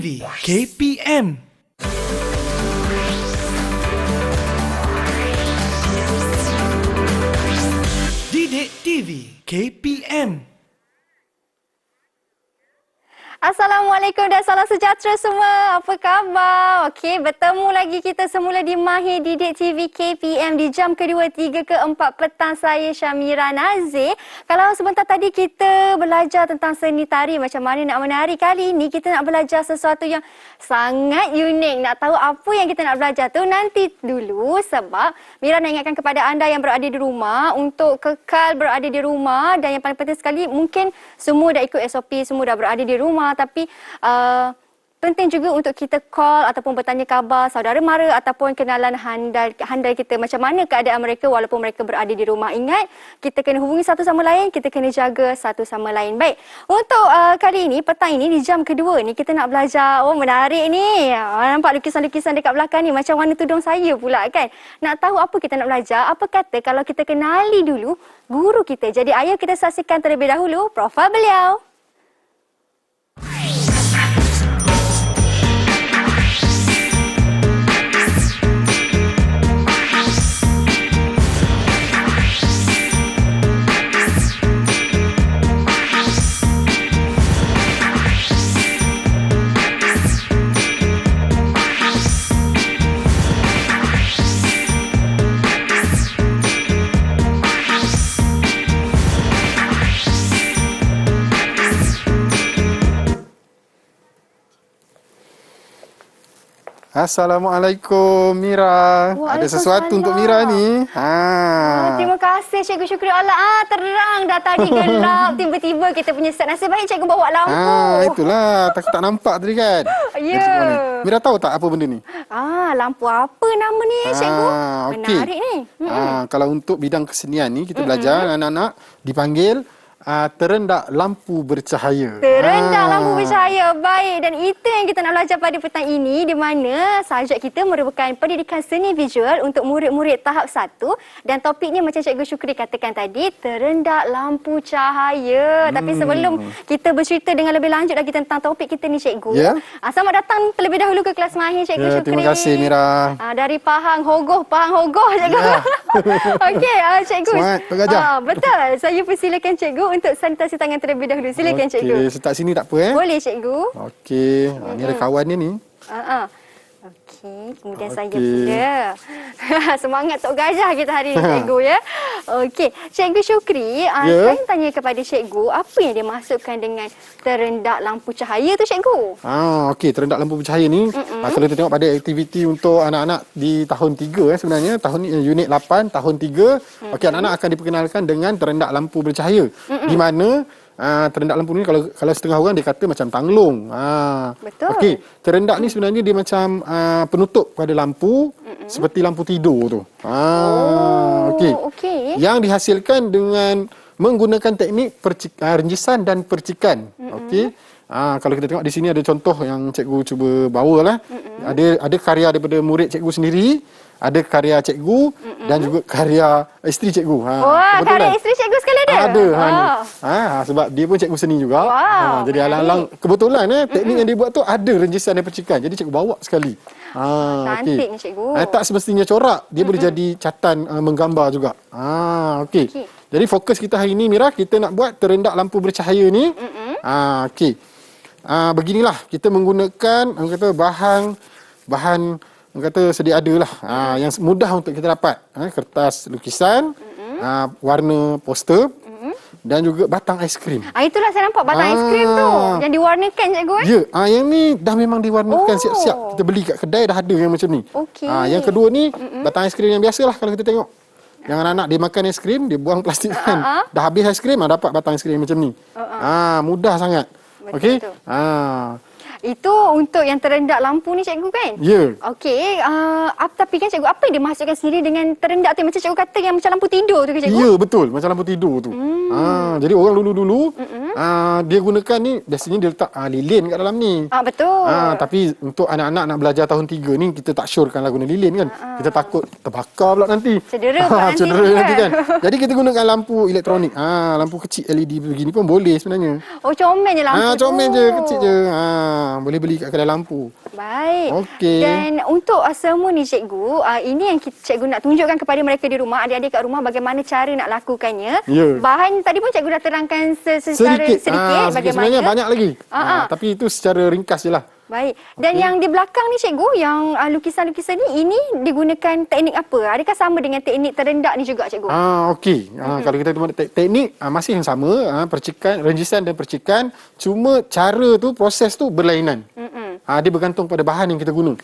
TV KPM. Didik TV KPM. Assalamualaikum dan salam sejahtera semua. Apa khabar? Okey, bertemu lagi kita semula di Mahir Didik TV KPM di jam kedua, 3 ke 4 petang. Saya Syamira Nazir. Kalau sebentar tadi kita belajar tentang seni tari, macam mana nak menari, kali ini kita nak belajar sesuatu yang sangat unik. Nak tahu apa yang kita nak belajar tu nanti dulu, sebab Mira nak ingatkan kepada anda yang berada di rumah untuk kekal berada di rumah, dan yang paling penting sekali, mungkin semua dah ikut SOP, semua dah berada di rumah, tapi penting juga untuk kita call ataupun bertanya khabar saudara mara ataupun kenalan handal kita, macam mana keadaan mereka walaupun mereka berada di rumah. Ingat, kita kena hubungi satu sama lain, kita kena jaga satu sama lain. Baik, untuk kali ini, petang ini, di jam kedua ni, kita nak belajar, menarik ni. Nampak lukisan-lukisan dekat belakang ni, macam warna tudung saya pula kan. Nak tahu apa kita nak belajar? Apa kata kalau kita kenali dulu guru kita? Jadi ayo kita saksikan terlebih dahulu profil beliau. Assalamualaikum Mira. Ada sesuatu untuk Mira ni. Terima kasih Cikgu Syukri. Allah, terang dah tadi gelap. Tiba-tiba kita punya set. Nasib baik Cikgu bawa lampu. Itulah. Tak nampak tadi kan. Ya. Mira tahu tak apa benda ni? Lampu apa nama ni Cikgu? Okay. Menarik ni. Kalau untuk bidang kesenian ni, kita belajar anak-anak dipanggil terendak lampu bercahaya. Terendak lampu bercahaya. Baik, dan itu yang kita nak belajar pada petang ini, di mana subjek kita merupakan pendidikan seni visual untuk murid-murid tahap 1, dan topiknya macam Cikgu Syukri katakan tadi, terendak lampu cahaya. Tapi sebelum kita bercerita dengan lebih lanjut lagi tentang topik kita ni Cikgu, selamat datang terlebih dahulu ke kelas Mahir Cikgu Syukri. Terima kasih Mira. Dari Pahang Hogoh Cikgu. Okey, Cikgu. Semangat pengajar. Betul. Saya persilakan Cikgu untuk sanitasi tangan terlebih dahulu. Silakan Cikgu. Okey, start sini tak apa Boleh Cikgu. Okey, ni ada kawan dia ni. Okey, kemudian saya pula. Semangat Tok Gajah kita hari ini Cikgu ya. Okey, Cikgu Syukri, saya tanya kepada Cikgu, apa yang dia maksudkan dengan terendak lampu cahaya tu Cikgu? Okey, terendak lampu bercahaya ni, kalau kita tengok pada aktiviti untuk anak-anak di tahun 3 sebenarnya, tahun ni unit 8 tahun 3. Okey, anak-anak akan diperkenalkan dengan terendak lampu bercahaya. Di mana terendak lampu ni kalau setengah orang dia kata macam tanglung. Betul. Okey, terendak ni sebenarnya dia macam penutup pada lampu, seperti lampu tidur tu. Okey. Yang dihasilkan dengan menggunakan teknik renjisan dan percikan. Okey. Kalau kita tengok di sini ada contoh yang cikgu cuba bawalah. Ada karya daripada murid cikgu sendiri, ada karya cikgu dan juga karya isteri cikgu. Karya isteri cikgu sekali ada? Ada. Sebab dia pun cikgu seni juga. Jadi alang-alang kebetulan teknik yang dia buat tu ada renjisan dan percikan. Jadi cikgu bawa sekali. Cantik ni cikgu. Tak semestinya corak, dia boleh jadi catatan menggambar juga. Okey. Jadi fokus kita hari ini Mira, kita nak buat terendak lampu bercahaya ni. Okey. Beginilah, kita menggunakan bahan sedia ada lah, yang mudah untuk kita dapat. Kertas lukisan, warna poster, dan juga batang aiskrim. Itulah saya nampak batang aiskrim tu, yang diwarnakan Cikgu. Ya, yang ni dah memang diwarnakan siap-siap. Kita beli kat kedai dah ada yang macam ni. Okey. Yang kedua ni, batang aiskrim yang biasalah kalau kita tengok. Yang anak-anak dia makan aiskrim, dia buang plastik kan. Dah habis aiskrim, dapat batang aiskrim macam ni. Mudah sangat. Okey. Itu untuk yang terendak lampu ni Cikgu kan? Ya. Okey, tapi kan Cikgu, apa yang dia maksudkan sendiri dengan terendak tu? Macam Cikgu kata yang macam lampu tidur tu ke Cikgu? Ya, betul. Macam lampu tidur tu. Jadi orang dulu-dulu Dia gunakan ni, biasanya dia letak lilin kat dalam ni. Betul. Tapi untuk anak-anak nak belajar tahun 3 ni, kita tak syorkan lah guna lilin kan. Kita takut terbakar pula nanti. Cedera pula nanti Cedera juga. nanti kan. Jadi kita gunakan lampu elektronik. Lampu kecil LED begini pun boleh sebenarnya. Oh, comel je lampu tu. Comel je, kecil je. Boleh beli kat kedai lampu. Baik. Okey. Dan untuk semua ni cikgu, ini yang cikgu nak tunjukkan kepada mereka di rumah, adik-adik kat rumah bagaimana cara nak lakukannya. Ya. Bahan tadi pun cikgu dah terangkan secara sedikit bagaimana. Sebenarnya banyak lagi. Tapi itu secara ringkas je lah. Baik. Dan yang di belakang ni cikgu, yang lukisan-lukisan ni, ini digunakan teknik apa? Adakah sama dengan teknik terendak ni juga cikgu? Okey. Kalau kita tengok teknik masih yang sama, percikan, renjisan dan percikan. Cuma cara tu, proses tu berlainan. Dia bergantung pada bahan yang kita guna.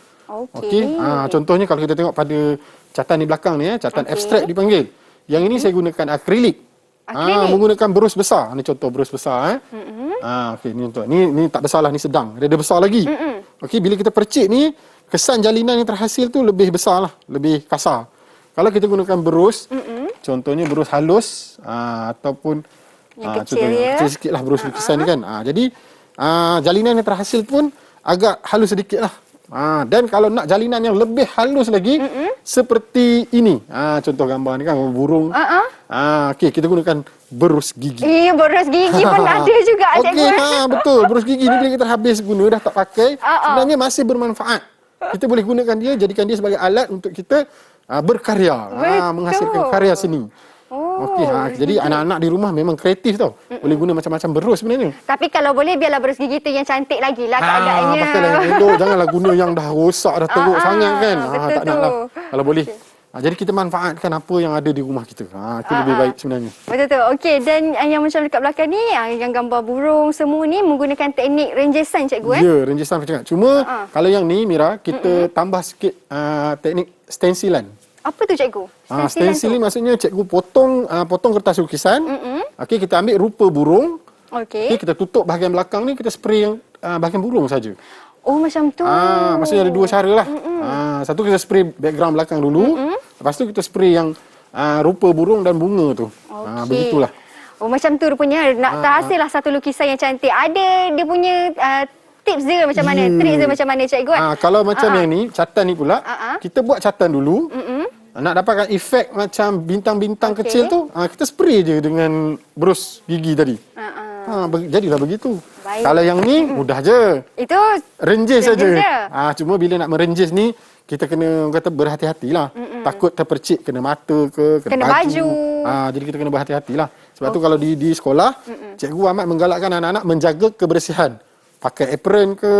Okey. Contohnya kalau kita tengok pada catatan di belakang ni, catatan abstrak dipanggil. Yang ini saya gunakan akrilik. Menggunakan berus besar. Ini contoh berus besar. Okey, ni contoh. Ni tak besar lah, ni sedang. Dia ada besar lagi. Okey, bila kita percik ni, kesan jalinan yang terhasil tu lebih besar lah, lebih kasar. Kalau kita gunakan berus, contohnya berus halus ataupun yang kecil ya. Kecil sikit lah berus lukisan ni kan. Jadi jalinan yang terhasil pun agak halus sedikit lah. Dan kalau nak jalinan yang lebih halus lagi, seperti ini. Contoh gambar ni kan, burung. Okey, kita gunakan berus gigi. Berus gigi pun ada juga cikgu. Okey, betul. Berus gigi ni bila kita habis guna, dah tak pakai, sebenarnya masih bermanfaat. Kita boleh gunakan dia, jadikan dia sebagai alat untuk kita berkarya. Menghasilkan karya seni. Okey, jadi anak-anak di rumah memang kreatif tau. Boleh guna macam-macam berus sebenarnya. Tapi kalau boleh biarlah berus gigi tu yang cantik lagi lah keadaannya. Pakailah yang elok, janganlah guna yang dah rosak, dah teruk sangat kan. Tak nak lah. Kalau boleh. Jadi kita manfaatkan apa yang ada di rumah kita. Itu lebih baik sebenarnya. Betul tu. Okey, dan yang macam dekat belakang ni, yang gambar burung semua ni menggunakan teknik renjisan cikgu Ya, renjisan macam. Cuma kalau yang ni Mira, kita tambah sikit teknik stensilan. Apa tu cikgu? Stensil ni maksudnya cikgu potong kertas lukisan. Okey, kita ambil rupa burung. Okey. Kita tutup bahagian belakang ni, kita spray yang bahagian burung saja. Oh, macam tu. Maksudnya ada dua cara lah. Satu kita spray background belakang dulu. Lepas tu kita spray yang rupa burung dan bunga tu. Begitulah. Oh, macam tu rupanya. Nak terhasil lah satu lukisan yang cantik. Ada dia punya tips dia macam mana? Trik dia macam mana cikgu? Kalau macam yang ni, catatan ni pula, kita buat catatan dulu. Nak dapatkan efek macam bintang-bintang kecil tu, kita spray je dengan berus gigi tadi. Jadilah begitu. Baik. Kalau yang ni, mudah je. Itu renjis saja. Cuma bila nak merenjis ni, kita kena kata berhati-hatilah. Takut terpercik kena mata ke, kena baju. Jadi kita kena berhati-hatilah. Sebab tu kalau di sekolah, cikgu amat menggalakkan anak-anak menjaga kebersihan. Pakai apron ke,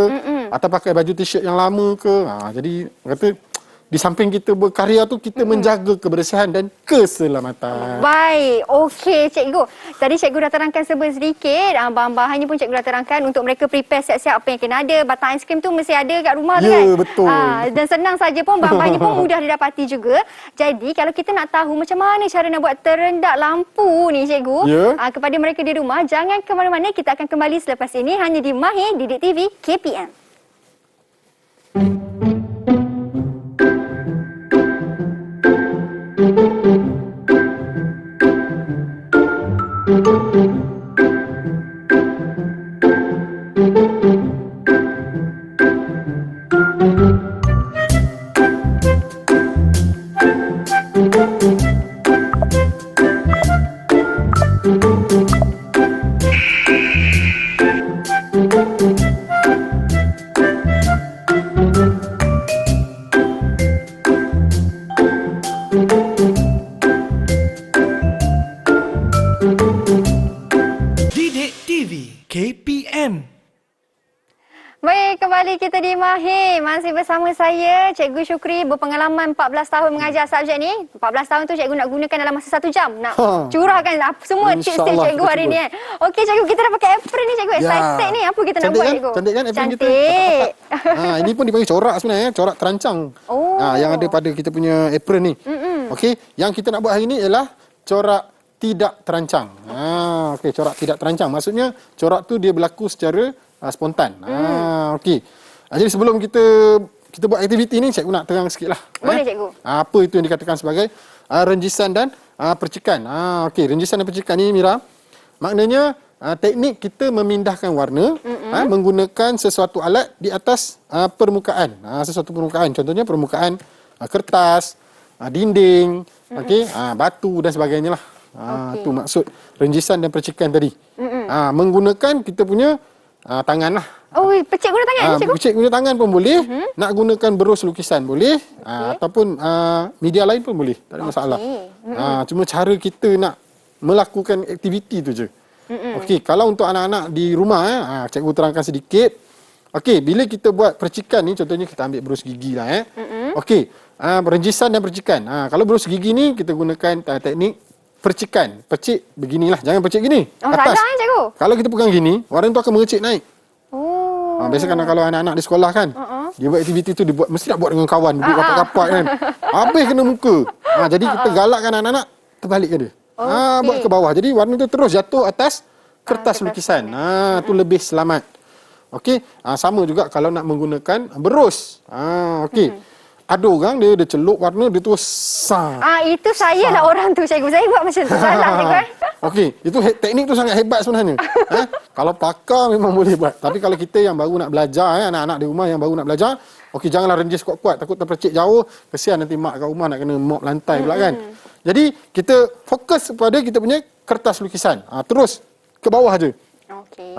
atau pakai baju t-shirt yang lama ke. Jadi kata di samping kita berkarya tu, kita menjaga kebersihan dan keselamatan. Baik. Okey, cikgu. Tadi cikgu dah terangkan sedikit. Bahan-bahannya pun cikgu dah terangkan untuk mereka prepare siap-siap apa yang kena ada. Batang aiskrim tu mesti ada kat rumah tu kan? Ya, betul. Dan senang saja pun, bahan-bahannya pun mudah didapati juga. Jadi, kalau kita nak tahu macam mana cara nak buat terendak lampu ni, cikgu, kepada mereka di rumah, jangan ke mana-mana. Kita akan kembali selepas ini hanya di Mahir Didik TV KPM. Didik TV KPM. Baik, kembali kita di Mahir. Masih bersama saya, Cikgu Syukri, berpengalaman 14 tahun mengajar subjek ni. 14 tahun tu cikgu nak gunakan dalam masa 1 jam. Nak curahkan semua tips-tips cikgu hari ni. Okey cikgu, kita dah pakai apron ni cikgu. Excited ni. Apa kita nak buat cikgu? Cantik kan apron kita? Cantik. Ini pun dipanggil corak sebenarnya, corak terancang. Yang ada pada kita punya apron ni. Okey, yang kita nak buat hari ni ialah corak tidak terancang. Okey, corak tidak terancang. Maksudnya corak tu dia berlaku secara spontan. Okey. Jadi sebelum kita buat aktiviti ni, cikgu nak terang sikitlah. Boleh cikgu. Apa itu yang dikatakan sebagai renjisan dan percikan. Okey, renjisan dan percikan ni Mira, maknanya teknik kita memindahkan warna menggunakan sesuatu alat di atas permukaan. Sesuatu permukaan. Contohnya permukaan kertas, dinding, batu dan sebagainya lah. Itu maksud renjisan dan percikan tadi. Menggunakan kita punya tangan lah. Oh, pecik guna tangan cikgu? Pecik guna tangan pun boleh. Nak gunakan berus lukisan boleh. Ataupun media lain pun boleh. Tak ada masalah. Cuma cara kita nak melakukan aktiviti tu je. Okey, kalau untuk anak-anak di rumah, cikgu terangkan sedikit. Okey, bila kita buat percikan ni, contohnya kita ambil berus gigi lah. Okey, renjisan dan percikan. Kalau berus gigi ni, kita gunakan teknik percikan. Percik beginilah, jangan percik gini. Oh, atas. salah cikgu? Kalau kita pegang gini, warna tu akan mengecik naik. Oh. Biasa kan kalau anak-anak di sekolah kan, dia buat aktiviti tu, dia buat, mesti nak buat dengan kawan, duduk rapat-rapat kan. Habis kena muka. Jadi kita galakkan anak-anak, terbalikkan dia. Buat ke bawah. Jadi warna tu terus jatuh atas kertas lukisan. Tu lebih selamat. Okey. Sama juga kalau nak menggunakan berus. Okey. Ada orang dia celup warna dia terus Itu saya lah orang tu cikgu. Saya buat macam tu. Salah cikgu. Okey, itu teknik tu sangat hebat sebenarnya. Kalau pakar memang boleh buat. Tapi kalau kita yang baru nak belajar, anak-anak di rumah yang baru nak belajar, okey, janganlah renjis kuat-kuat, takut terpercik jauh, kesian nanti mak kat rumah nak kena mop lantai pula kan. Jadi kita fokus kepada kita punya kertas lukisan. Terus ke bawah je.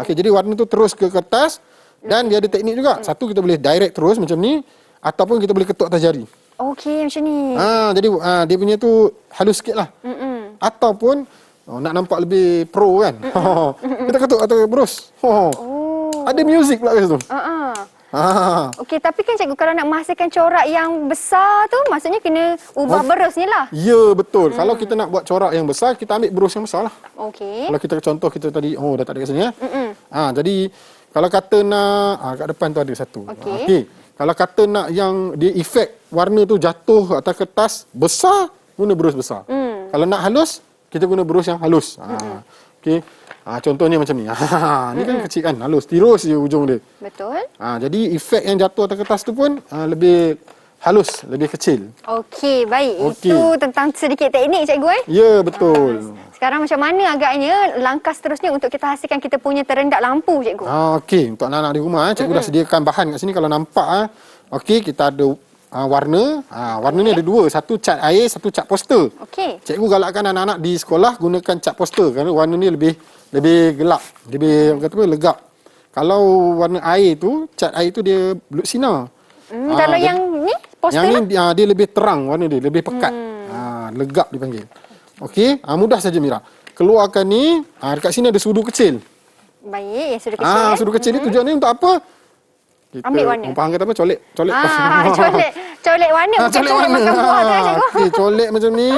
Okey, jadi warna tu terus ke kertas dan dia ada teknik juga. Satu kita boleh direct terus macam ni ataupun kita boleh ketuk atas jari. Okey, macam ni. Jadi dia punya tu halus sikitlah. Ataupun nak nampak lebih pro kan. Kita ketuk atau berus. Ada muzik pula kat situ. Okey, tapi kan cikgu kalau nak menghasilkan corak yang besar tu, maksudnya kena ubah berus ni lah. Ya, betul. Kalau kita nak buat corak yang besar, kita ambil berus yang besar lah. Okey. Kalau kita contoh kita tadi, dah tak ada kat sini ya. Jadi kalau kata nak, kat depan tu ada satu. Okey. Kalau kata nak yang dia efek warna tu jatuh atas kertas besar, guna berus besar. Kalau nak halus, kita guna berus yang halus. Okey. Contohnya macam ni. Ni kan kecil kan, halus. Tirus je ujung dia. Betul. Jadi efek yang jatuh atas kertas tu pun lebih halus, lebih kecil. Okey, baik. Itu tentang sedikit teknik cikgu Ya, betul. Sekarang macam mana agaknya langkah seterusnya untuk kita hasilkan kita punya terendak lampu cikgu? Okey, untuk anak-anak di rumah, cikgu dah sediakan bahan kat sini kalau nampak. Okey, kita ada warna. Warna ni ada dua. Satu cat air, satu cat poster. Okey. Cikgu galakkan anak-anak di sekolah gunakan cat poster kerana warna ni lebih gelap, lebih kata apa, legap. Kalau warna air tu, cat air tu dia belut sinar. Kalau yang ni poster yang ni dia lebih terang warna dia, lebih pekat. Legap dipanggil. Okey, mudah saja Mira. Keluarkan ni, dekat sini ada sudu kecil. Baik, sudu kecil. Sudu kecil ni tujuannya untuk apa? Kita, ambil warna. Faham kata apa? Colek. Colek warna. Bukan colek makan buah tu cikgu. Okey, colek macam ni,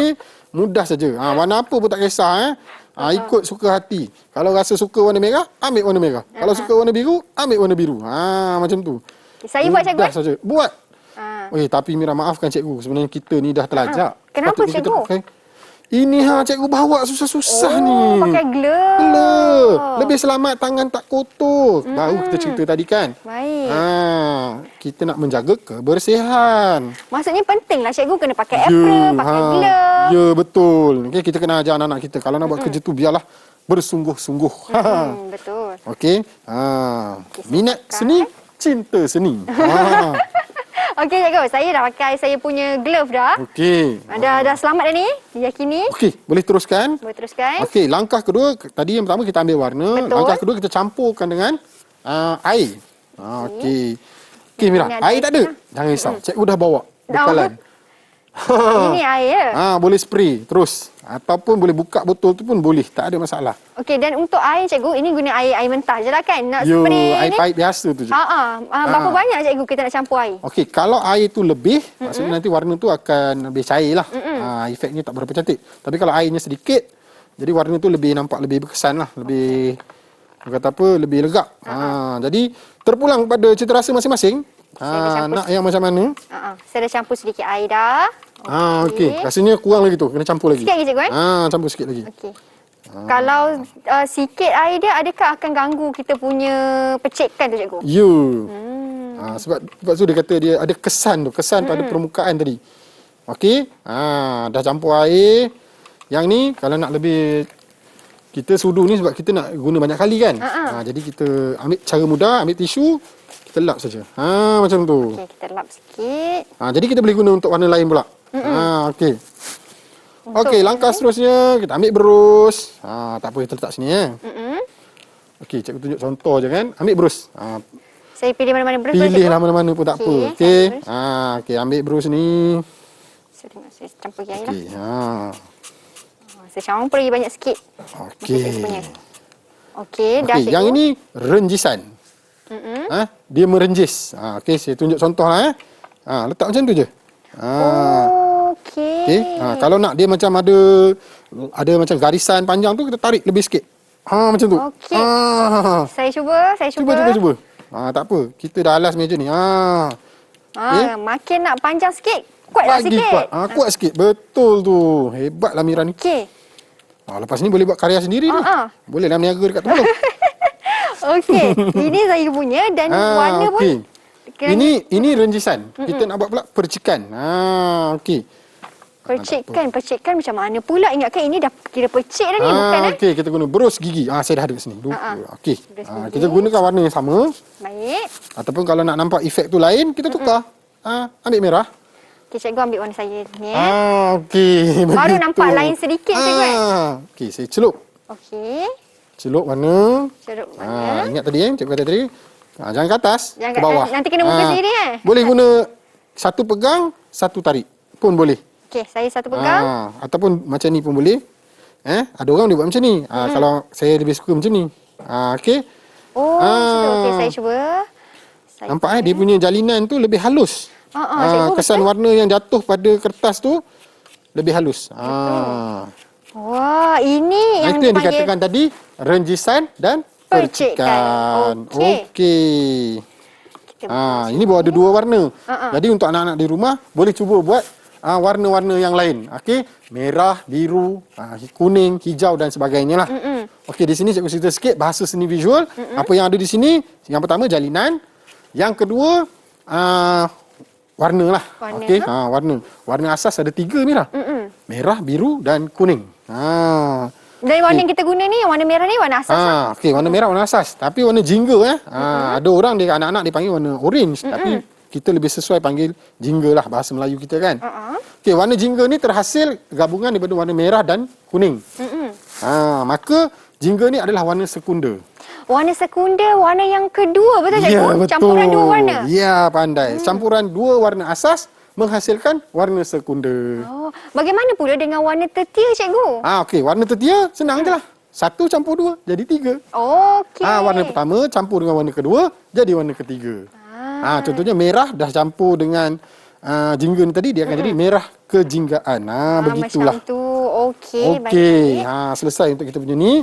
mudah saja. Warna apa pun tak kisah. Ikut suka hati. Kalau rasa suka warna merah, ambil warna merah. Kalau suka warna biru, ambil warna biru. Macam tu. Saya buat cikgu. Mudah saja. Buat. Tapi Mira, maafkan cikgu. Sebenarnya kita ni dah terlajak. Kenapa cikgu? Ini cikgu bawa susah-susah ni. Pakai glove. Lebih selamat tangan tak kotor. Baru kita cerita tadi kan. Baik. Kita nak menjaga kebersihan. Maksudnya pentinglah cikgu kena pakai apron, pakai glove. Ya, betul. Okay, kita kena ajar anak-anak kita. Kalau nak buat kerja tu biarlah bersungguh-sungguh. Betul. Okey. Minat seni, cinta seni. Okey cikgu, saya dah pakai saya punya glove dah. Okey. Dah selamat dah ni, diyakini. Okey, boleh teruskan. Boleh teruskan. Okey, langkah kedua, tadi yang pertama kita ambil warna. Betul. Langkah kedua kita campurkan dengan air. Okey. Okey Mira, air tak ada. Jangan risau. Cikgu dah bawa bekalan. Ini air. Boleh spray terus. Ataupun boleh buka botol tu pun boleh. Tak ada masalah. Okey, dan untuk air cikgu, ini guna air mentah je lah kan? Nak spray air ni? paip biasa tu je. Berapa banyak cikgu kita nak campur air? Okey, kalau air tu lebih, maksudnya nanti warna tu akan lebih cair lah. Efeknya tak berapa cantik. Tapi kalau airnya sedikit, jadi warna tu lebih nampak lebih berkesan lah. Lebih, kata apa, lebih legap. Jadi, terpulang kepada cita rasa masing-masing. Nak yang macam mana? Saya dah campur sedikit air dah. Okey. Rasanya kurang lagi tu. Kena campur lagi. Sikit lagi cikgu campur sikit lagi. Okey. Kalau sikit air dia, adakah akan ganggu kita punya percikan tu cikgu? Ya. Sebab tu dia kata dia ada kesan tu. Kesan pada permukaan tadi. Okey. Dah campur air. Yang ni kalau nak lebih kita sudu ni sebab kita nak guna banyak kali kan. Jadi kita ambil cara mudah, ambil tisu, kita lap saja. Macam tu. Okey, kita lap sikit. Jadi kita boleh guna untuk warna lain pula. Okey. Okey, langkah seterusnya kita ambil berus. Tak apa, kita letak sini ya. Okey, cikgu tunjuk contoh je kan. Ambil berus. Saya pilih mana-mana berus. Pilihlah mana-mana pun tak apa. Okey. Berus. Okey, ambil berus ni. Saya campur lagi lah. Okey, Saya campur lagi banyak sikit. Okey. Okey, dah Okey, yang ini renjisan. Dia merenjis. Okey, saya tunjuk contoh lah. Letak macam tu je. Okey. Okey. Kalau nak dia macam ada macam garisan panjang tu, kita tarik lebih sikit. Macam tu. Okey. Saya cuba. Cuba. Tak apa. Kita dah alas meja ni. Makin nak panjang sikit, kuatlah Lagi sikit. kuat. Kuat sikit. Betul tu. Hebatlah Mira ni. Okey. Lepas ni boleh buat karya sendiri tu. Boleh lah meniaga dekat Temelong. Okey. Ini saya punya dan warna pun. Okey. Ini renjisan. Kita nak buat pula percikan. Okey. Percikan macam mana pula? Ingatkan ini dah kira percik dah ni, bukan Okey, kita guna berus gigi. Saya dah ada kat sini. Okey. Berus gigi. Kita gunakan warna yang sama. Baik. Ataupun kalau nak nampak efek tu lain, kita tukar. Ambil merah. Okey, cikgu ambil warna saya ni. Okey. Baru begitu. nampak lain sedikit cikgu. Okey, saya celup. Okey. Celup warna. Celup warna. Ingat tadi cikgu kata tadi. Jangan ke atas, Jangan ke bawah. nanti kena muka sendiri Boleh guna satu pegang, satu tarik pun boleh. Okey, saya satu pegang. Ataupun macam ni pun boleh. Ada orang dia buat macam ni. Kalau saya lebih suka macam ni. Okey. Macam tu. Okey, saya cuba. Nampak dia punya jalinan tu lebih halus. Cikgu, kesan warna yang jatuh pada kertas tu lebih halus. Wah, ini yang Itu yang dikatakan tadi renjisan dan percikan. Okey. Ini baru ada dua warna. Jadi untuk anak-anak di rumah boleh cuba buat warna-warna yang lain. Okey, merah, biru, kuning, hijau dan sebagainya lah. Okey, di sini cikgu cerita sikit bahasa seni visual. Apa yang ada di sini? Yang pertama jalinan, yang kedua warna lah. Okey, warna asas ada 3 Mira. Merah, biru dan kuning. Dan warna yang kita guna ni, warna merah ni warna asas. Okey, warna merah warna asas. Tapi warna jingga ada orang anak-anak dia panggil warna orange, tapi kita lebih sesuai panggil jingga lah bahasa Melayu kita kan. Okey, warna jingga ni terhasil gabungan daripada warna merah dan kuning. Maka jingga ni adalah warna sekunder. Warna sekunder, warna yang kedua, betul cikgu? Ya, betul. Campuran dua warna. Ya, pandai. Campuran dua warna asas menghasilkan warna sekunder. Bagaimana pula dengan warna tetia cikgu? Okey, warna tetia senang je lah. 1 campur 2 jadi 3. Okey. Warna pertama campur dengan warna kedua jadi warna ketiga. Contohnya merah dah campur dengan jingga ni tadi, dia akan jadi merah kejinggaan. Begitulah. Macam tu. Okey, baik. Selesai untuk kita punya ni.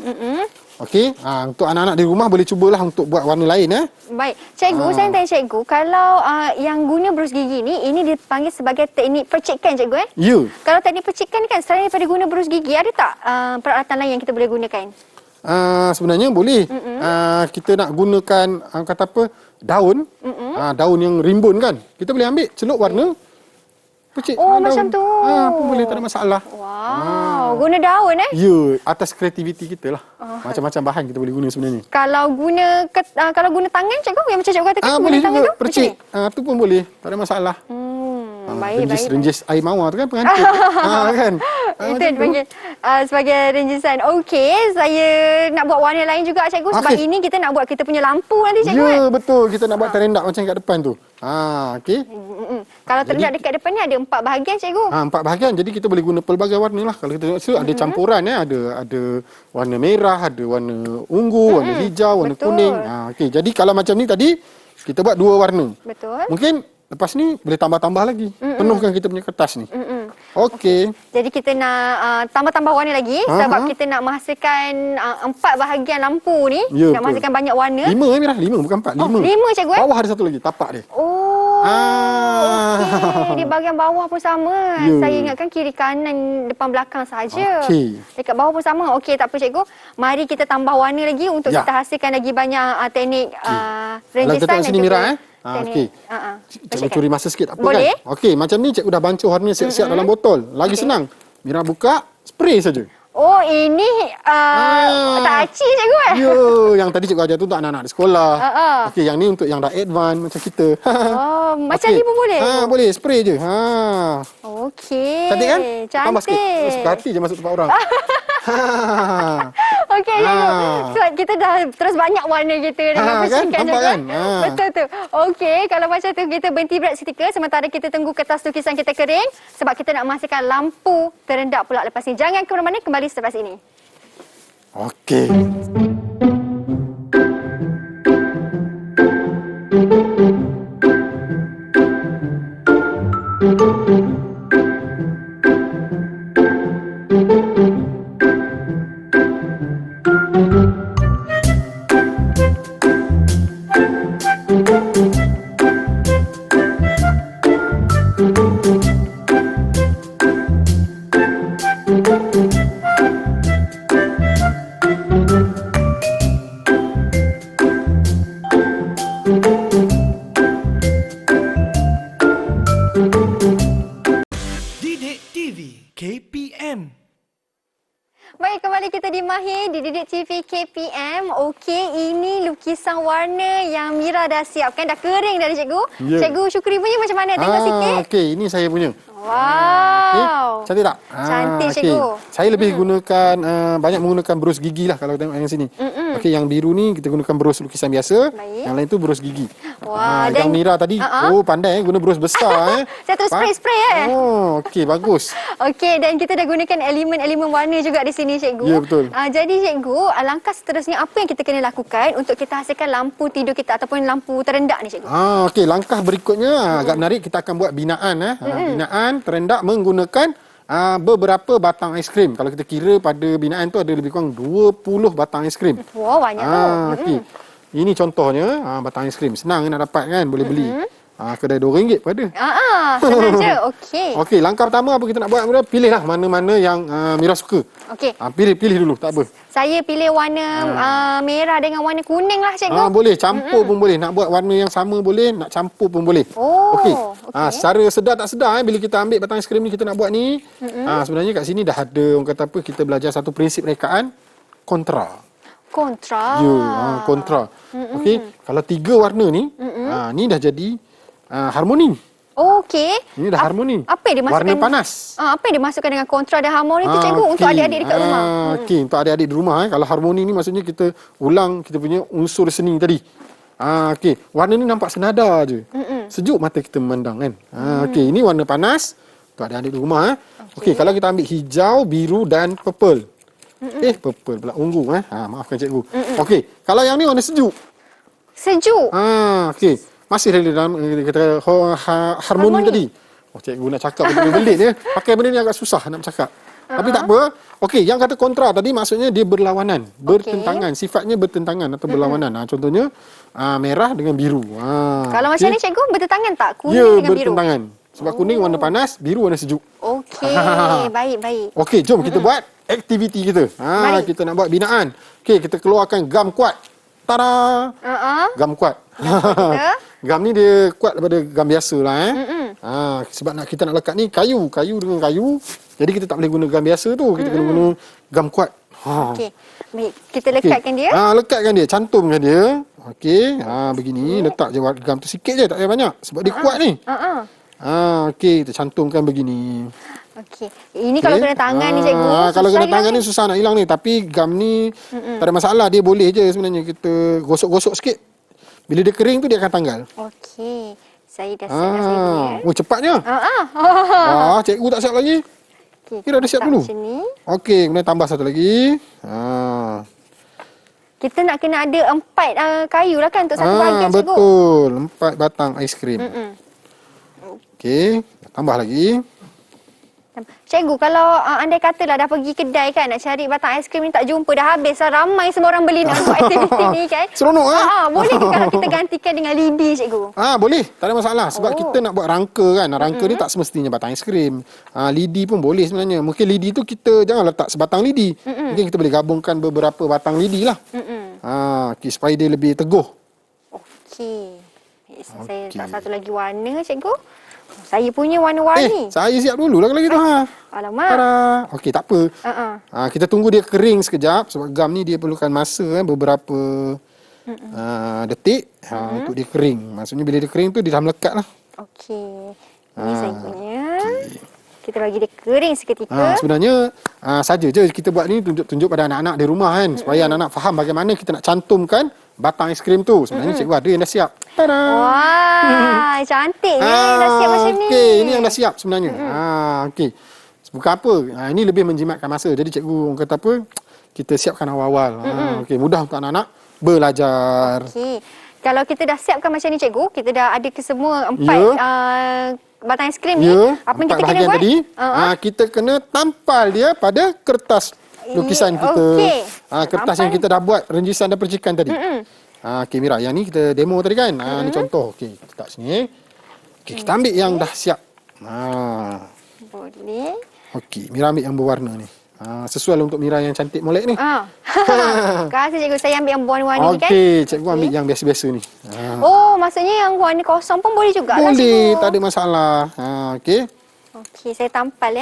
Okey, untuk anak-anak di rumah boleh cubalah untuk buat warna lain. Baik. Cikgu, saya tanya cikgu, kalau yang guna berus gigi ni, ini dipanggil sebagai teknik percikan cikgu Ya. Kalau teknik percikan ni kan, selain daripada guna berus gigi, ada tak peralatan lain yang kita boleh gunakan? Sebenarnya boleh. Kita nak gunakan kata apa, daun. Daun yang rimbun kan. Kita boleh ambil celup warna. Percik macam tu. Pun boleh, tak ada masalah. Wow, guna daun Ya, atas kreativiti kita lah. Macam-macam bahan kita boleh guna sebenarnya. Kalau guna tangan cikgu, yang macam cikgu katakan boleh guna tangan juga tu? percik. Tu pun boleh, tak ada masalah. Baik. Renjis air mawar tu kan pengantin. Kan? Itu dipanggil sebagai renjisan. Okey, saya nak buat warna lain juga cikgu sebab ini kita nak buat kita punya lampu nanti cikgu. Ya, betul. Kita nak buat terendak macam kat depan tu. Okey. Kalau terendak dekat depan ni ada 4 bahagian cikgu. 4 bahagian. Jadi kita boleh guna pelbagai warna lah. Kalau kita tengok situ ada campuran ada warna merah, ada warna ungu, warna hijau, warna kuning. Okey. Jadi kalau macam ni tadi kita buat 2 warna. Betul. Mungkin lepas ni boleh tambah-tambah lagi. Penuhkan kita punya kertas ni. Okey. Jadi kita nak tambah-tambah warna lagi sebab kita nak menghasilkan 4 bahagian lampu ni. Ya, nak menghasilkan banyak warna. 5 Mirah, 5 bukan 4. 5. 5 cikgu Bawah ada satu lagi, tapak dia. Okey. Di bahagian bawah pun sama. Ya. Saya ingatkan kiri kanan depan belakang saja. Okey. Dekat bawah pun sama. Okey, tak apa cikgu. Mari kita tambah warna lagi untuk kita hasilkan lagi banyak teknik renjisan. Kalau sini Mira Okey. Cikgu curi masa sikit, tak apa Boleh? kan? Okey, macam ni cikgu dah bancuh warna siap-siap dalam botol. Lagi senang. Mira buka, spray saja. Oh, ini taci cikgu Ya, yang tadi cikgu ajar tu untuk anak-anak di sekolah. Okey, yang ni untuk yang dah advance macam kita. Oh, macam Okey. ni pun boleh? Boleh, spray je. Okey. Cantik kan? Tambah sikit. Cantik. Suka hati je masuk tempat orang. Okey, cikgu. So, kita dah terus banyak warna kita dengan Kan? percikan Nampak juga. kan? Betul tu. Okey, kalau macam tu kita berhenti berat seketika sementara kita tunggu kertas tulisan kita kering sebab kita nak memastikan lampu terendak pula lepas ni. Jangan ke mana-mana, kembali selepas ini. Okey. Didik TV KPM. Baik, kembali kita di Mahir di Didik TV KPM. Okey, ini lukisan warna yang Mira dah siapkan. Dah kering dah cikgu. Ya. Cikgu Syukri punya macam mana? Tengok sikit. Okey, ini saya punya. Wow. Cantik tak? Cantik, okey. cikgu. Saya lebih gunakan, banyak menggunakan berus gigi lah kalau tengok yang sini. Okey, yang biru ni kita gunakan berus lukisan biasa. Baik. Yang lain tu berus gigi. Wah, Yang Mira tadi, pandai guna berus besar. Saya terus spray-spray Oh, okey, bagus. Okey, dan kita dah gunakan elemen-elemen warna juga di sini, cikgu. Ya, betul. Jadi, cikgu, langkah seterusnya apa yang kita kena lakukan untuk kita hasilkan lampu tidur kita ataupun lampu terendak ni, cikgu? Okey, langkah berikutnya agak menarik. Kita akan buat binaan. Binaan terendak menggunakan beberapa batang aiskrim. Kalau kita kira pada binaan tu ada lebih kurang 20 batang aiskrim. Wow, banyak tu. Okey. Ini contohnya batang aiskrim. Senang nak dapat kan, boleh beli. Kedai RM2 pun ada. Senang je. Okey. Okey, langkah pertama apa kita nak buat? Mira, pilihlah mana-mana yang Mira suka. Okey. Pilih dulu, tak apa. Saya pilih warna merah dengan warna kuning lah, cikgu. Boleh, campur pun boleh. Nak buat warna yang sama boleh, nak campur pun boleh. Oh, Okey. okey. Secara sedar tak sedar bila kita ambil batang aiskrim ni kita nak buat ni, sebenarnya kat sini dah ada orang kata apa, kita belajar satu prinsip rekaan kontra. Kontra. Ya, kontra. Okey, kalau 3 warna ni, ni dah jadi harmoni. Okey. Ini dah harmoni. Apa yang dimasukkan? Warna panas. Apa yang dimasukkan dengan kontra dan harmoni tu, cikgu, untuk adik-adik dekat rumah? Okey, untuk adik-adik di rumah. Kalau harmoni ni maksudnya kita ulang kita punya unsur seni tadi. Okey, warna ni nampak senada je. Sejuk mata kita memandang kan. Okey, ini warna panas untuk adik-adik di rumah. Okey, kalau kita ambil hijau, biru dan purple. Purple pula, ungu. Maafkan cikgu. Okey, kalau yang ni warna sejuk. Sejuk. Okey. Masih dalam kata harmoni tadi. Cikgu nak cakap benda belit je. Pakai benda ni agak susah nak bercakap. Tapi tak apa. Okey, yang kata kontra tadi maksudnya dia berlawanan, bertentangan, sifatnya bertentangan atau berlawanan. Contohnya merah dengan biru. Kalau macam ni, cikgu, bertentangan tak? Kuning ya, dengan biru? bertentangan. Sebab kuning warna panas, biru warna sejuk. Okey, baik. Okey, jom kita buat aktiviti kita. Kita nak buat binaan. Okey, kita keluarkan gam kuat. Tada! Gam kuat. Gam ni dia kuat daripada gam biasa lah. Sebab kita nak lekat ni kayu dengan kayu. Jadi kita tak boleh guna gam biasa tu. Kita kena guna gam kuat. Okey. Baik, kita lekatkan dia. Lekatkan dia, cantumkan dia. Okey, begini, letak je gam tu sikit je, tak payah banyak sebab dia kuat ni. Okey, kita cantumkan begini. Okey. Ini kalau kena tangan ni, cikgu. Kalau kena tangan hilang ni susah nak hilang ni, tapi gam ni tak ada masalah, dia boleh je sebenarnya kita gosok-gosok sikit. Bila dia kering tu dia akan tanggal. Okey. Saya dah siap dah, cikgu ya. Cepatnya. Cikgu tak siap lagi. Okey, Kira dah siap dulu. macam ni. Okey, kemudian tambah satu lagi. Kita nak kena ada 4 kayu lah kan untuk satu bahagian, cikgu. Betul. 4 batang aiskrim. Okey, tambah lagi. Cikgu, kalau andai katalah dah pergi kedai kan nak cari batang aiskrim ni tak jumpa, dah habis lah, ramai semua orang beli nak buat aktiviti ni kan. Seronok boleh ke kalau kita gantikan dengan lidi, cikgu? Boleh, tak ada masalah. Sebab kita nak buat rangka kan. Rangka ni tak semestinya batang aiskrim. Lidi pun boleh sebenarnya. Mungkin lidi tu kita jangan letak sebatang lidi. Mungkin kita boleh gabungkan beberapa batang lidi lah. Supaya dia lebih teguh. Okey. Saya letak satu lagi warna, cikgu. Saya punya warna-warni. Saya siap dulu lah kalau gitu. Alamak. Tada. Okey, tak apa. Kita tunggu dia kering sekejap sebab gam ni dia perlukan masa beberapa detik untuk dia kering. Maksudnya bila dia kering tu dia dah melekat lah. Okey. Ini saya punya. Kita bagi dia kering seketika. Sebenarnya saja je kita buat ni tunjuk pada anak-anak di rumah kan supaya anak-anak faham bagaimana kita nak cantumkan batang aiskrim tu. Sebenarnya cikgu ada yang dah siap. Tada. Wah, cantiknya dah siap macam ni. Okey, ini yang dah siap sebenarnya. Okey. Bukan apa. Ini lebih menjimatkan masa. Jadi cikgu orang kata apa? Kita siapkan awal-awal. Okey, mudah untuk anak-anak belajar. Okey. Kalau kita dah siapkan macam ni cikgu, kita dah ada ke semua 4 batang aiskrim ni. Apa yang kita kena buat? Tadi, kita kena tampal dia pada kertas lukisan kita. Okey. Kertas yang kita dah buat renjisan dan percikan tadi. Okey Mira, yang ni kita demo tadi kan. Ni contoh. Okey, kita letak sini. Okey, kita ambil yang dah siap. Boleh. Okey, Mira ambil yang berwarna ni. Sesuai untuk Mira yang cantik molek ni. Kasih cikgu, saya ambil yang warna-warni ni kan. Okey, cikgu ambil yang biasa-biasa ni. Oh, maksudnya yang warna kosong pun boleh juga lah Boleh, cikgu. tak ada masalah. Okey. Okey, saya tampal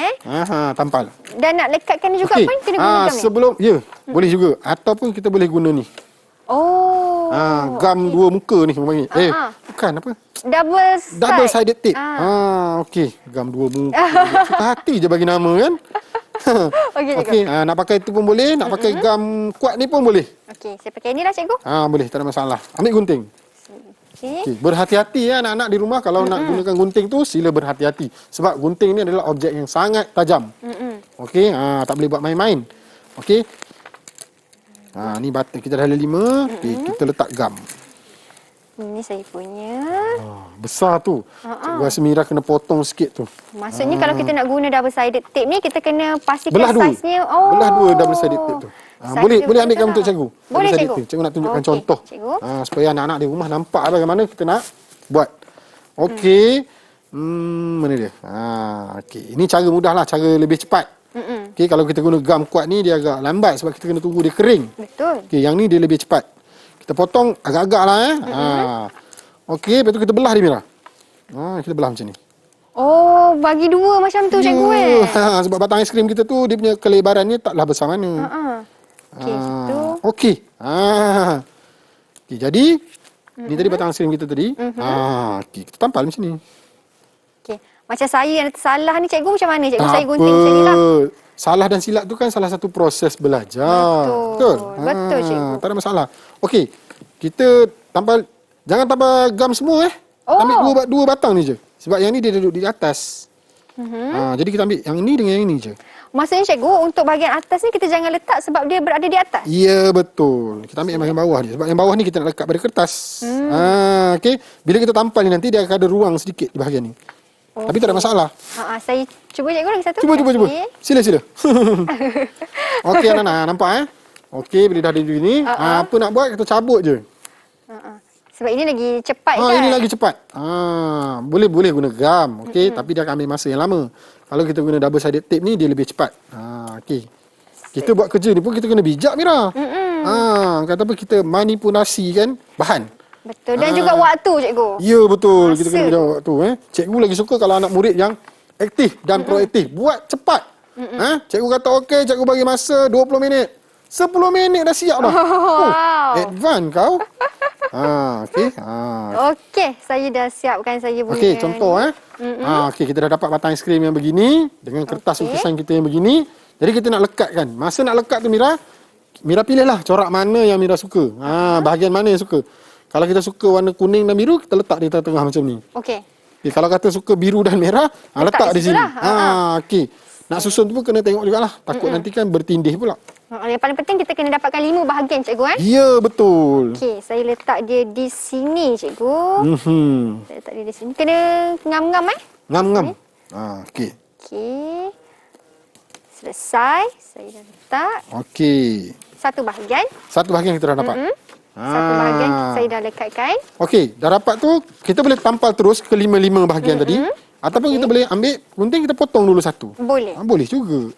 Tampal. Dan nak lekatkan juga pun kena guna gam ni? Sebelum, boleh juga. Ataupun kita boleh guna ni. Oh. Gam dua muka ni orang panggil. Bukan apa? Double sided tape. Okey, gam dua muka. Suka hati je bagi nama kan. Okey, nak pakai itu pun boleh, nak pakai gam kuat ni pun boleh. Okey, saya pakai ni lah cikgu. Boleh, tak ada masalah. Ambil gunting. Okey, berhati-hati ya anak-anak di rumah kalau nak gunakan gunting tu sila berhati-hati sebab gunting ni adalah objek yang sangat tajam. Okey, tak boleh buat main-main. Okey. Ni batang kita dah ada 5. Okey, kita letak gam. Ini saya punya. Besar tu. Cikgu rasa Mira kena potong sikit tu. Maksudnya kalau kita nak guna double sided tape ni kita kena pastikan Belah dua. saiznya. Belah dua double sided tape tu. Boleh ambil gambar untuk cikgu. Boleh cikgu. Cikgu nak tunjukkan contoh. Cikgu. Supaya anak-anak di rumah nampak bagaimana kita nak buat. Okey. Mana dia? Okey. Ini cara mudah lah, cara lebih cepat. Okey, kalau kita guna gam kuat ni dia agak lambat sebab kita kena tunggu dia kering. Betul. Okey, yang ni dia lebih cepat. Kita potong agak-agak lah Okey, lepas tu kita belah dia Mira. Kita belah macam ni. Oh, bagi dua macam tu cikgu Sebab batang aiskrim kita tu dia punya kelebarannya taklah besar mana. Okey, gitu. Okey. Okey, jadi ni tadi batang aiskrim kita tadi. Okey, kita tampal macam ni. Okey. Macam saya yang tersalah ni cikgu macam mana cikgu? Saya gunting macam ni lah. Salah dan silap tu kan salah satu proses belajar. Betul. Betul cikgu. Tak ada masalah. Okey. Kita tampal, jangan tampal gam semua Ambil dua batang ni je. Sebab yang ni dia duduk di atas. Jadi kita ambil yang ni dengan yang ni je. Maksudnya cikgu, untuk bahagian atas ni kita jangan letak sebab dia berada di atas? Ya, betul. Kita ambil yang bahagian bawah dia. Sebab yang bawah ni kita nak lekat pada kertas. Okey. Bila kita tampal ni nanti dia akan ada ruang sedikit di bahagian ni. Tapi tak ada masalah. Saya cuba cikgu lagi satu. Cuba. Sila. Okey anak-anak, nampak Okey, bila dah ada begini, apa nak buat kita cabut je. Sebab ini lagi cepat kan? Ini lagi cepat. Boleh guna gam, okey, tapi dia akan ambil masa yang lama. Kalau kita guna double sided tape ni dia lebih cepat. Okey. Kita buat kerja ni pun kita kena bijak Mira. Kata apa kita manipulasikan bahan. Betul. Dan juga waktu cikgu. Ya, betul. Masa kita kena bijak waktu Cikgu lagi suka kalau anak murid yang aktif dan proaktif. Buat cepat. Cikgu kata okey, cikgu bagi masa 20 minit. 10 minit dah siap dah. Wow. Advance kau. Okey. Okey, saya dah siapkan saya punya. Okey, contoh okey, kita dah dapat batang aiskrim yang begini dengan kertas lukisan kita yang begini. Jadi kita nak lekatkan. Masa nak lekat tu Mira pilihlah corak mana yang Mira suka. Bahagian mana yang suka. Kalau kita suka warna kuning dan biru, kita letak di tengah-tengah macam ni. Okey. Okay, kalau kata suka biru dan merah, letak di sini. Okey. Nak susun tu pun kena tengok jugalah. Takut nanti kan bertindih pula. Yang paling penting kita kena dapatkan 5 bahagian cikgu Ya, betul. Okey, saya letak dia di sini cikgu. Saya letak dia di sini. Kena ngam-ngam Ngam-ngam. Okey. Okey. Selesai. Saya dah letak. Okey. Satu bahagian. Satu bahagian kita dah dapat. Satu bahagian saya dah lekatkan. Okey, dah dapat tu kita boleh tampal terus ke 5 bahagian tadi. Ataupun kita boleh ambil gunting kita potong dulu satu. Boleh. Boleh juga.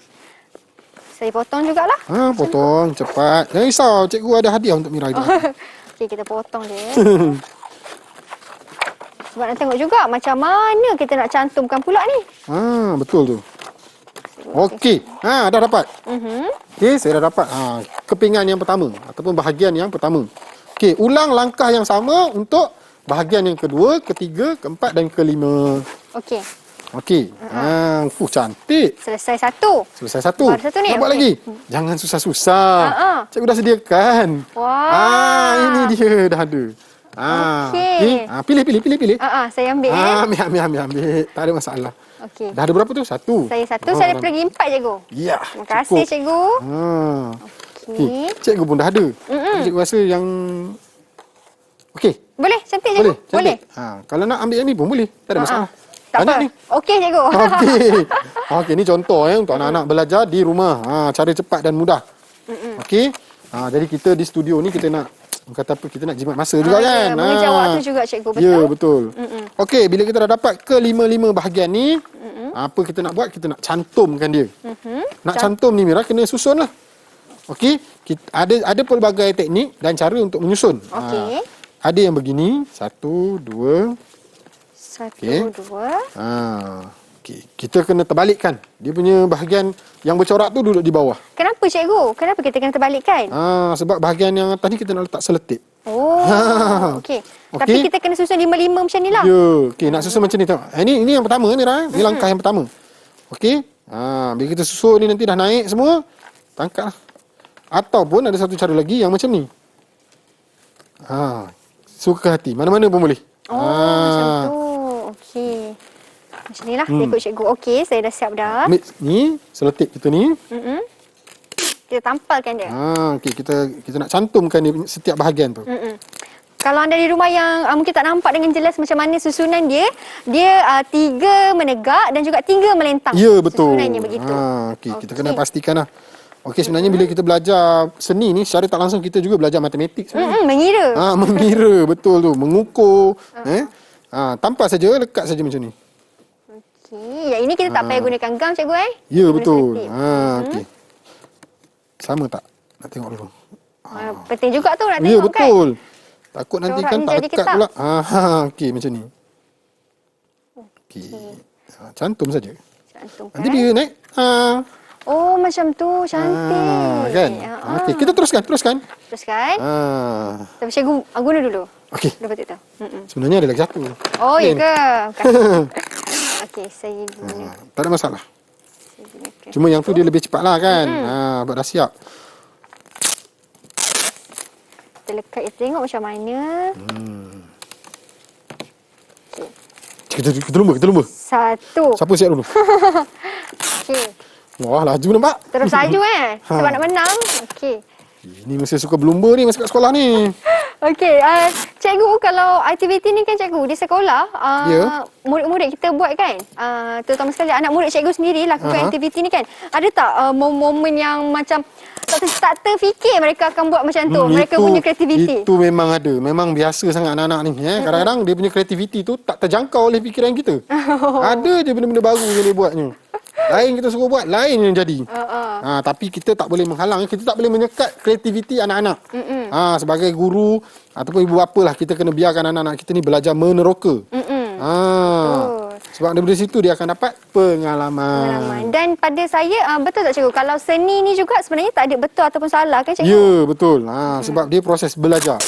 Saya potong jugalah. Potong cepat. Jangan risau, cikgu ada hadiah untuk Mira itu. Okey, kita potong dia. Sebab nak tengok juga macam mana kita nak cantumkan pula ni. Betul tu. Okey. Dah dapat. Okey, saya dah dapat. Kepingan yang pertama ataupun bahagian yang pertama. Okey, ulang langkah yang sama untuk bahagian yang kedua, ketiga, keempat dan kelima. Okey. Okey. Cantik. Selesai satu. Selesai satu. Baru satu ni, Nak buat okey. lagi? Jangan susah-susah. Cikgu dah sediakan. Wah. Ini dia dah ada. Okey. Pilih. Saya ambil Ambil. Tak ada masalah. Okey. Dah ada berapa tu? Satu. Saya satu, saya ada lagi 4 cikgu. Ya. Terima kasih cikgu. Okey. Cikgu pun dah ada. Cikgu rasa yang okey. Boleh cantik cikgu? Boleh. Kalau nak ambil yang ni pun boleh. Tak ada masalah. Tak Banyak apa. ni. Okey cikgu. Okey, ni contoh untuk anak-anak belajar di rumah. Cara cepat dan mudah. Okey. Jadi kita di studio ni kita nak kata apa, kita nak jimat masa juga kan. Mengejar waktu juga cikgu, betul? Ya, betul. Okey, bila kita dah dapat ke-5 bahagian ni, apa kita nak buat? Kita nak cantumkan dia. Nak cantum ni Mira kena susun lah. Okey, ada pelbagai teknik dan cara untuk menyusun. Okey. Ada yang begini, 1 2. Okey. 1 2. Okey, kita kena terbalikkan. Dia punya bahagian yang bercorak tu duduk di bawah. Kenapa cikgu? Kenapa kita kena terbalikkan? Sebab bahagian yang atas ni kita nak letak seletip. Okey. Tapi kita kena susun 5-5 macam ni lah. Ya, okey, nak susun macam ni tengok. Ini yang pertama ni Ra. Ini langkah yang pertama. Okey. Bila kita susun ni nanti dah naik semua, tangkap lah. Ataupun ada satu cara lagi yang macam ni. Suka hati. Mana-mana pun boleh. Macam tu. Okey. Macam ni lah. Saya ikut cikgu. Okey, saya dah siap dah. Ni, selotip kita ni. Kita tampalkan dia. Okey, kita nak cantumkan dia setiap bahagian tu. Kalau anda di rumah yang mungkin tak nampak dengan jelas macam mana susunan dia, dia 3 menegak dan juga 3 melentang. Ya, betul. Susunannya begitu. Okey, kita kena pastikan lah. Okey, sebenarnya bila kita belajar seni ni, secara tak langsung kita juga belajar matematik sebenarnya. Mengira. Mengira, betul tu. Mengukur. Tampal saja, lekat saja macam ni. Okey, yang ini kita tak payah gunakan gam cikgu Ya, Guna betul. selotip. Okey. Sama tak? Nak tengok dulu. Penting juga tu nak Ya, tengok kan. betul. Takut nanti Corak kan ni tak jadi lekat ketak. pula. Okey, macam ni. Okey. Cantum saja. Cantumkan. Nanti dia naik. Oh, macam tu. Cantik. Kan? Okey, kita teruskan. Teruskan. Tapi cikgu guna dulu. Okey. Dapat tu. Sebenarnya ada lagi satu. Oh, ya Ni. ke? Okey, saya guna. Tak ada masalah. Saya gunakan. Cuma yang tu dia lebih cepat lah kan. Buat dah siap. Kita lekat, kita tengok macam mana. Kita lumba. 1. Siapa siap dulu? Okey. Wah, laju nampak. Terus laju sebab nak menang. Okey. Ini mesti suka berlumba ni masa kat sekolah ni. Okey, cikgu kalau aktiviti ni kan cikgu di sekolah, Ya. murid-murid kita buat kan, terutama sekali anak murid cikgu sendiri lakukan aktiviti ni kan. Ada tak momen yang macam tak terfikir mereka akan buat macam tu, mereka punya kreativiti? Itu memang ada. Memang biasa sangat anak-anak ni. Kadang-kadang dia punya kreativiti tu tak terjangkau oleh fikiran kita. Ada je benda-benda baru yang dia buatnya. Lain kita suruh buat, lain yang jadi. Tapi kita tak boleh menghalang, kita tak boleh menyekat kreativiti anak-anak. Sebagai guru ataupun ibu bapa lah, kita kena biarkan anak-anak kita ni belajar meneroka. Sebab daripada situ dia akan dapat pengalaman. Dan pada saya, betul tak cikgu, kalau seni ni juga sebenarnya tak ada betul ataupun salah kan cikgu? Ya, betul. Sebab dia proses belajar.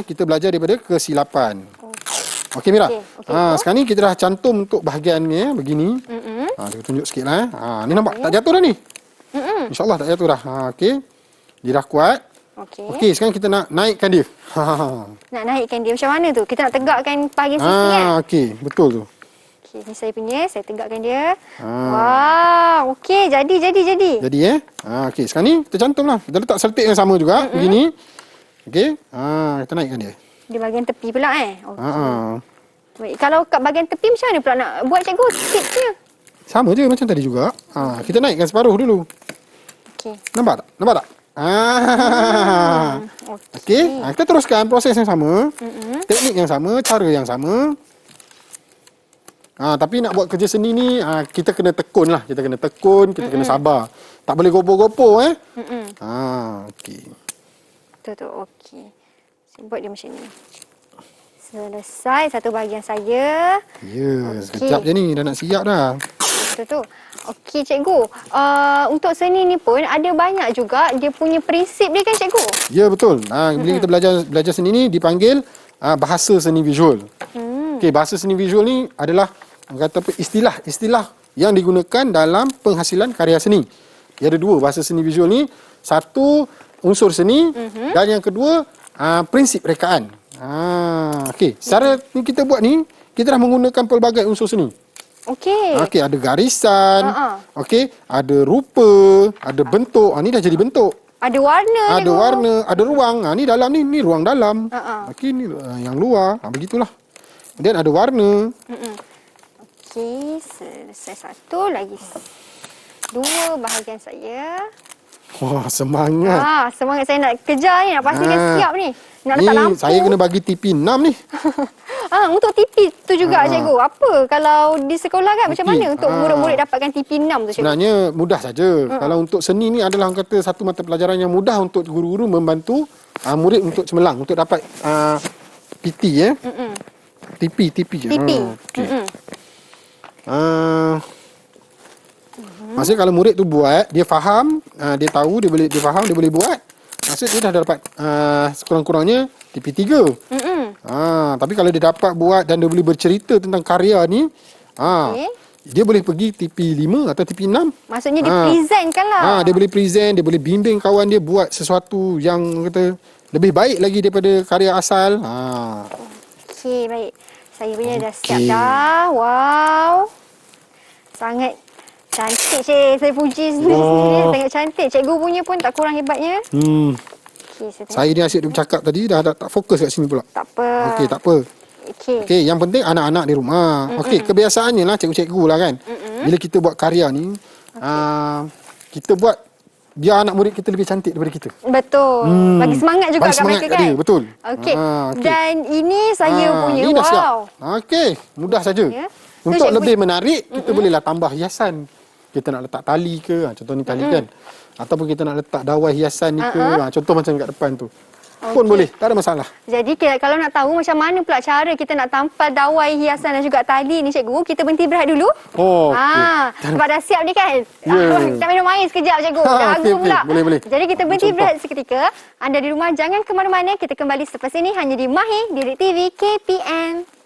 Kita belajar daripada kesilapan. Okey Mira. Sekarang ni kita dah cantum untuk bahagian ni begini. Kita tunjuk sikit lah. Ni nampak tak jatuh dah ni. InsyaAllah tak jatuh dah. Okey. Dia dah kuat. Okey, sekarang kita nak naikkan dia. Nak naikkan dia macam mana tu? Kita nak tegakkan bahagian sisi kan? Okey, betul tu. Okey, ni saya punya, saya tegakkan dia. Wah, okey, jadi. Jadi okey, sekarang ni kita cantum lah. Kita letak selotip yang sama juga, begini. Okey. Kita naikkan dia. Di bahagian tepi pula Baik, kalau kat bahagian tepi macam mana pula nak buat cikgu tipsnya? Sama je macam tadi juga. Kita naikkan separuh dulu. Okey. Nampak tak? Okey. Kita teruskan proses yang sama. Teknik yang sama, cara yang sama. Tapi nak buat kerja seni ni, kita kena tekun lah. Kita kena tekun, kita kena sabar. Tak boleh gopoh-gopoh Okey. Tu, okey. Saya buat dia macam ni. Selesai satu bahagian saya. Ya, Okey. sekejap je ni dah nak siap dah. Betul tu. Okey cikgu, untuk seni ni pun ada banyak juga dia punya prinsip dia kan cikgu? Ya, betul. Bila kita belajar seni ni dipanggil bahasa seni visual. Okey, bahasa seni visual ni adalah kata apa, istilah yang digunakan dalam penghasilan karya seni. Dia ada dua bahasa seni visual ni. Satu, unsur seni dan yang kedua, prinsip rekaan. Okey, cara ni kita buat ni, kita dah menggunakan pelbagai unsur seni. Okey. Okey, ada garisan, okey, ada rupa, ada bentuk. Ni dah jadi bentuk. Ada warna Ada cikgu. warna, ada ruang. Ni dalam ni ruang dalam. Okey, ni yang luar. Begitulah. Dan ada warna. Okey, selesai satu lagi. Dua bahagian saya. Wah, semangat. Semangat saya nak kejar ni, nak pastikan siap ni. Nak Ni letak lampu. saya kena bagi TP 6 ni. Untuk TP tu juga cikgu. Apa kalau di sekolah kan macam TP. mana untuk murid-murid dapatkan TP 6 tu cikgu? Sebenarnya mudah saja. Kalau untuk seni ni adalah orang kata satu mata pelajaran yang mudah untuk guru-guru membantu murid untuk cemerlang, untuk dapat PT ya. TP. TP. Okey. Maksudnya kalau murid tu buat, dia faham, dia tahu, dia faham, dia boleh buat. Maksudnya dia dah dapat sekurang-kurangnya TP3. Tapi kalau dia dapat buat dan dia boleh bercerita tentang karya ni, dia boleh pergi TP5 atau TP6. Maksudnya dia presentkan lah. Dia boleh present, dia boleh bimbing kawan dia buat sesuatu yang kata lebih baik lagi daripada karya asal. Okey, baik. Saya punya dah siap dah. Wow. Sangat cantik cik. Saya puji sendiri. Sangat cantik. Cikgu punya pun tak kurang hebatnya. Okey, Saya ni asyik dia bercakap tadi dah tak fokus kat sini pula. tak apa. Okey, tak apa. Okey. Okey, yang penting anak-anak di rumah. Okey, kebiasaannya lah cikgu-cikgu lah kan. Bila kita buat karya ni, kita buat biar anak murid kita lebih cantik daripada kita. Betul. Bagi semangat juga Bagi kat semangat mereka kat kan. dia, betul. Okey. Okey. Dan ini saya punya. Ni dah siap. Wow. Okey, mudah saja. Ya. Untuk So, cikgu lebih menarik, kita bolehlah tambah hiasan. Kita nak letak tali ke, contoh ni tali kan. Ataupun kita nak letak dawai hiasan ni ke, contoh macam kat depan tu. Pun boleh, tak ada masalah. Jadi kalau nak tahu macam mana pula cara kita nak tampal dawai hiasan dan juga tali ni cikgu, kita berhenti berehat dulu. Okey. Sebab dah siap ni kan. Ya. Kita minum air sekejap cikgu. Dah Okey, hagu pula. boleh. Jadi kita berhenti berehat seketika. Anda di rumah jangan ke mana-mana. Kita kembali selepas ini hanya di Mahir Didik TV KPM.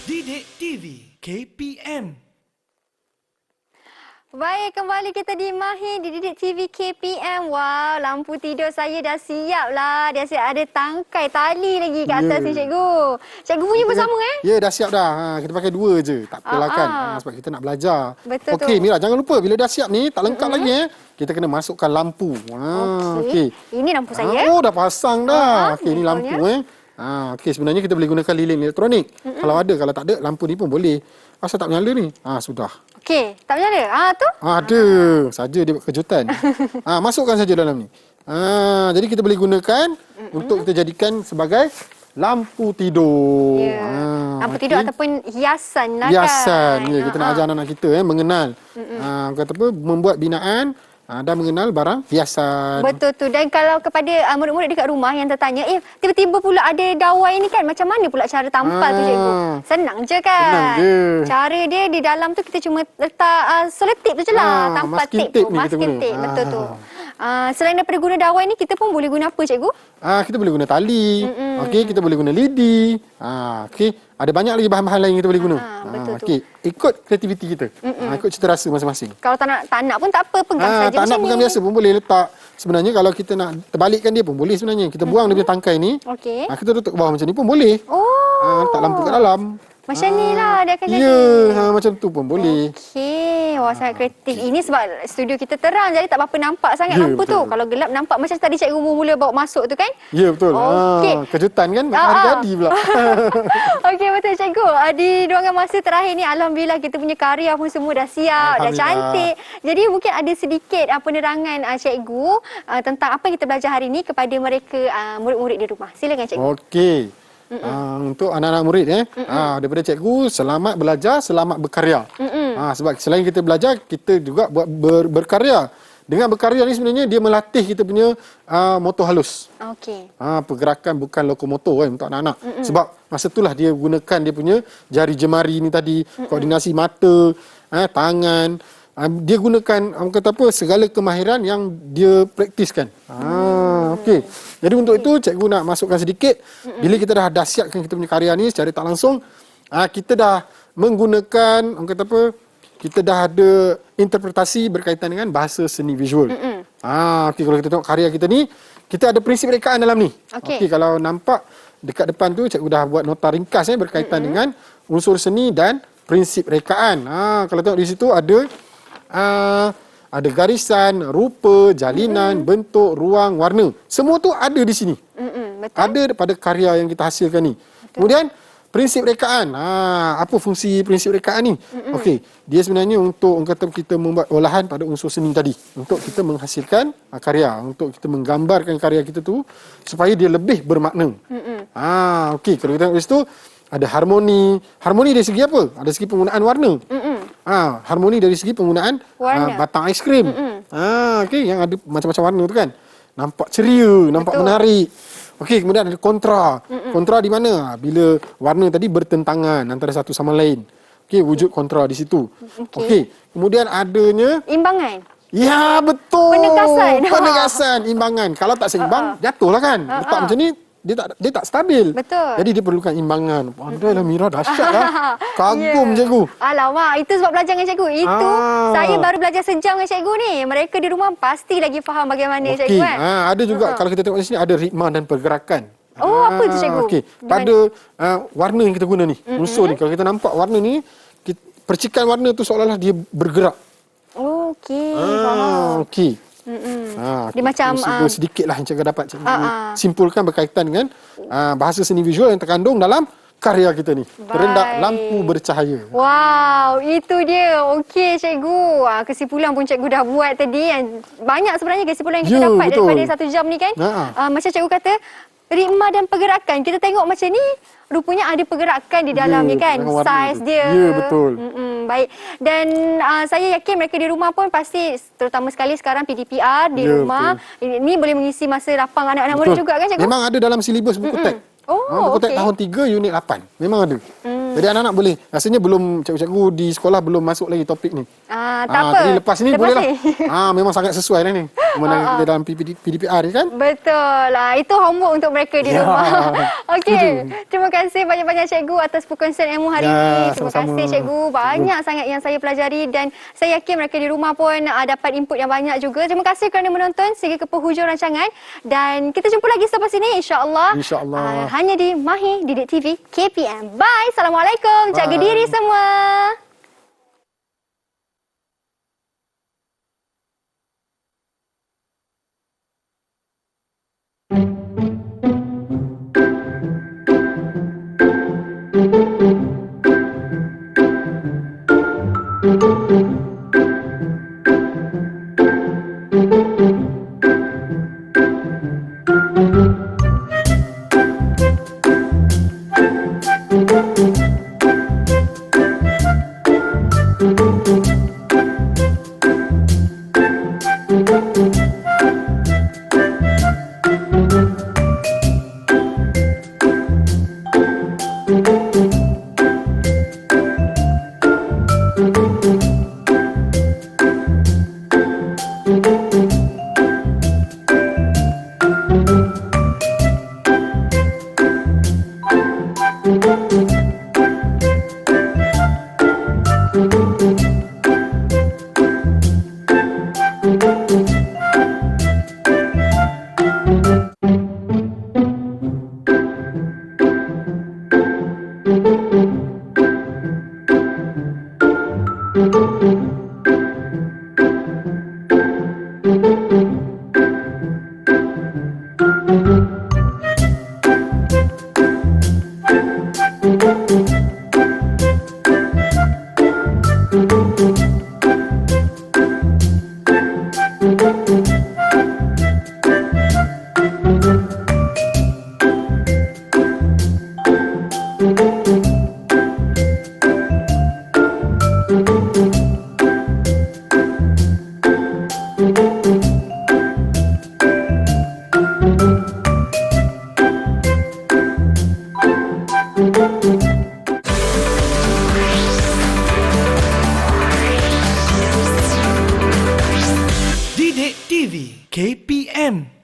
Didik TV KPM. Baik, kembali kita di Mahir Didik TV KPM. Wow, lampu tidur saya dah siap lah. Dia siap ada tangkai tali lagi kat atas ni cikgu. Cikgu punya pun sama Ya, dah siap dah. Kita pakai dua je. Tak apalah kan. Sebab kita nak belajar. Betul Okey, tu. Mira, jangan lupa bila dah siap ni, tak lengkap lagi kita kena masukkan lampu. Okey. Ini lampu saya. Oh, dah pasang dah. Okey, ni betul lampu okey, sebenarnya kita boleh gunakan lilin elektronik. Kalau ada, kalau tak ada, lampu ni pun boleh. Asal tak menyala ni? Sudah. Okey, tak menyala. Tu. Ada. Saja dia buat kejutan. Masukkan saja dalam ni. Jadi kita boleh gunakan untuk kita jadikan sebagai lampu tidur. Ya. Lampu tidur ataupun hiasan lah hiasan. kan. Ya, kita nak ajar anak kita mengenal. Kata apa, membuat binaan dan mengenal barang hiasan. Betul tu. Dan kalau kepada murid-murid dekat rumah yang tertanya, tiba-tiba pula ada dawai ni kan, macam mana pula cara tampal tu cikgu? Senang je kan? Senang je. Cara dia di dalam tu kita cuma letak selotip tu je lah. Tampal masking tape tu. tape ni kita Masking guna. tape. Betul tu. Selain daripada guna dawai ni, kita pun boleh guna apa cikgu? Kita boleh guna tali. Okey, kita boleh guna lidi. Okey, ada banyak lagi bahan-bahan lain yang kita boleh guna. Betul tu. Okey, ikut kreativiti kita. Ikut cita rasa masing-masing. Kalau tak nak pun tak apa, pegang saja tak nak macam pegang ni. biasa pun boleh letak. Sebenarnya kalau kita nak terbalikkan dia pun boleh sebenarnya. Kita buang dia punya tangkai ni. Okey. Kita tutup bawah macam ni pun boleh. Oh. Letak lampu kat dalam. Macam ni lah dia akan jadi. Ya, macam tu pun boleh. Okey, wah sangat kreatif. Ini sebab studio kita terang jadi tak berapa nampak sangat Ya, lampu tu. betul. Kalau gelap nampak macam tadi cikgu mula bawa masuk tu kan? Ya, betul. Okey. Kejutan kan? Hari jadi pula. Okey betul cikgu. Di ruangan masa terakhir ni alhamdulillah kita punya karya pun semua dah siap, dah cantik. Jadi mungkin ada sedikit penerangan cikgu tentang apa yang kita belajar hari ni kepada mereka murid-murid di rumah. Silakan cikgu. Okey. Untuk anak-anak murid daripada cikgu, selamat belajar, selamat berkarya. Sebab selain kita belajar, kita juga buat berkarya. Dengan berkarya ni sebenarnya dia melatih kita punya motor halus. Okey. Pergerakan bukan lokomotor kan untuk anak-anak. Sebab masa itulah dia gunakan dia punya jari jemari ni tadi, koordinasi mata, tangan. Dia gunakan kata apa, segala kemahiran yang dia praktiskan. Okey. Jadi untuk itu cikgu nak masukkan sedikit, bila kita dah siapkan kita punya karya ni secara tak langsung, kita dah menggunakan kata apa, kita dah ada interpretasi berkaitan dengan bahasa seni visual. Okey, kalau kita tengok karya kita ni, kita ada prinsip rekaan dalam ni. Okey, kalau nampak dekat depan tu cikgu dah buat nota ringkas berkaitan dengan unsur seni dan prinsip rekaan. Kalau tengok di situ ada garisan, rupa, jalinan, bentuk, ruang, warna. Semua tu ada di sini. Betul. Ada pada karya yang kita hasilkan ni. Betul. Kemudian prinsip rekaan. Apa fungsi prinsip rekaan ni? Okey, dia sebenarnya untuk kita membuat olahan pada unsur seni tadi. Untuk kita menghasilkan karya, untuk kita menggambarkan karya kita tu supaya dia lebih bermakna. Okey, kalau kita tengok di situ ada harmoni. Harmoni dari segi apa? Ada segi penggunaan warna. Harmoni dari segi penggunaan batang aiskrim. Okey, yang ada macam-macam warna tu kan. Nampak ceria, nampak menarik. Okey, kemudian ada kontra. Kontra di mana? Bila warna tadi bertentangan antara satu sama lain. Okey, wujud kontra di situ. Okey, kemudian adanya Imbangan. ya, betul. Penegasan. Imbangan. Kalau tak seimbang, jatuhlah kan. Letak macam ni, dia tak stabil. Betul. Jadi dia perlukan imbangan. Pandailah Mira, dahsyat lah. Kagum cikgu. Alamak, itu sebab belajar dengan cikgu. Itu saya baru belajar sejam dengan cikgu ni. Mereka di rumah pasti lagi faham bagaimana cikgu kan. Ada juga kalau kita tengok di sini ada ritma dan pergerakan. Apa tu cikgu? Okey, pada warna yang kita guna ni, unsur ni. Kalau kita nampak warna ni, percikan warna tu seolah-olah dia bergerak. Okey, faham. Okey. Dia macam sedikit lah yang cikgu dapat simpulkan berkaitan dengan bahasa seni visual yang terkandung dalam karya kita ni. Perendak lampu bercahaya. Wow, itu dia. Okey cikgu. Kesimpulan pun cikgu dah buat tadi. Banyak sebenarnya kesimpulan yang kita dapat daripada 1 jam ni kan. Macam cikgu kata, ritma dan pergerakan. Kita tengok macam ni, rupanya ada pergerakan di dalamnya kan. Saiz dia. Ya, betul. Baik. Dan saya yakin mereka di rumah pun pasti, terutama sekali sekarang PDPR di rumah. Betul. Ini boleh mengisi masa lapang anak-anak murid juga kan cikgu? Memang ada dalam silibus buku teks. Buku teks tahun 3 unit 8. Memang ada. Jadi anak-anak boleh. Rasanya belum cikgu-cikgu di sekolah belum masuk lagi topik ni. Tak apa. Jadi lepas ni boleh lah. Memang sangat sesuai lah ni. Kita dalam PDPR ni kan. Betul lah. Itu homework untuk mereka di rumah. Okey. Terima kasih banyak-banyak cikgu atas perkongsian ilmu hari ini. Terima kasih cikgu. Banyak sangat yang saya pelajari dan saya yakin mereka di rumah pun dapat input yang banyak juga. Terima kasih kerana menonton sehingga ke penghujung rancangan. Dan kita jumpa lagi selepas ini insya-Allah. InsyaAllah. Hanya di Mahir Didik TV KPM. Bye. Assalamualaikum. Jaga diri semua. KPM